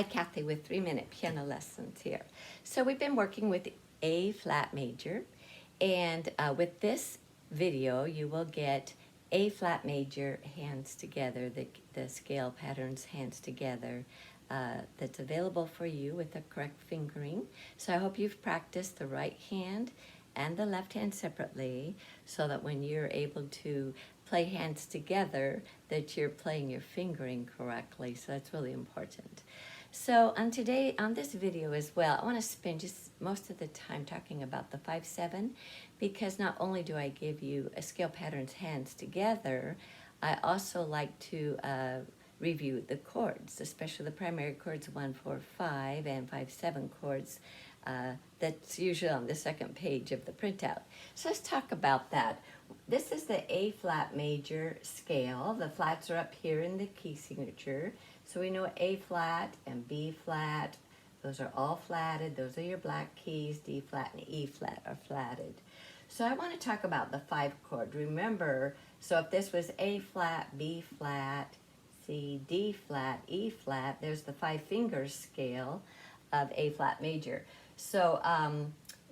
Hi, Kathy with 3-Minute Piano Lessons here. So we've been working with A flat major, and with this video you will get A flat major hands together, the scale patterns hands together, that's available for you with the correct fingering. So I hope you've practiced the right hand and the left hand separately, so that when you're able to play hands together, that you're playing your fingering correctly. So that's really important. So on this video as well, I want to spend just most of the time talking about the 5/7, because not only do I give you a scale patterns hands together, I also like to review the chords, especially the primary chords 1, 4, 5 and 5/7 chords. That's usually on the second page of the printout. So let's talk about that. This is the A flat major scale. The flats are up here in the key signature. So we know A flat and B flat, those are all flatted. Those are your black keys. D flat and E flat are flatted. So I want to talk about the 5 chord. Remember, so if this was A flat, B flat, C, D flat, E flat, there's the 5 fingers scale of A flat major. So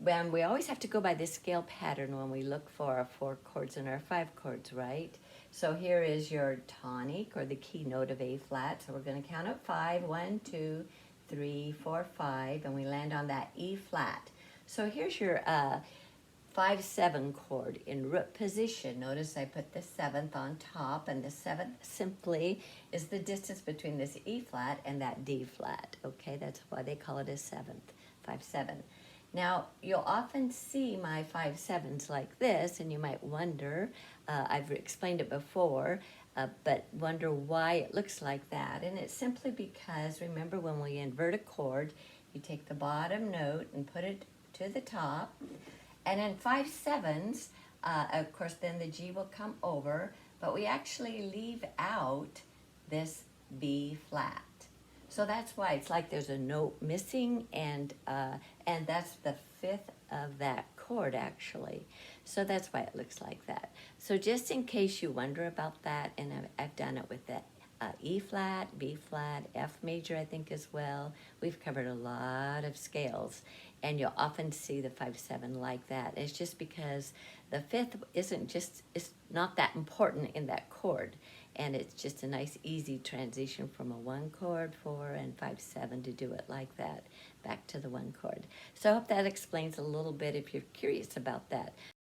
when we always have to go by this scale pattern when we look for our 4 chords and our 5 chords, right? So here is your tonic, or the key note of A flat. So we're going to count up 5. 1, 2, 3, 4, 5, and we land on that E flat. So here's your 5/7 chord in root position. Notice I put the 7th on top, and the 7th simply is the distance between this E flat and that D flat. Okay, that's why they call it a 7th, 5/7. Now, you'll often see my 5/7s like this, and you might wonder, I've explained it before, but wonder why it looks like that. And it's simply because, remember, when we invert a chord, you take the bottom note and put it to the top. And in 5/7s, of course, then the G will come over, but we actually leave out this B flat. So that's why it's like there's a note missing, and that's the 5th of that chord actually. So that's why it looks like that. So just in case you wonder about that, and I've done it with the E flat, B flat, F major I think as well. We've covered a lot of scales, and you'll often see the 5/7 like that. It's just because the 5th it's not that important in that chord, and it's just a nice easy transition from a 1 chord, 4 and 5/7 to do it like that, back to the 1 chord. So I hope that explains a little bit if you're curious about that.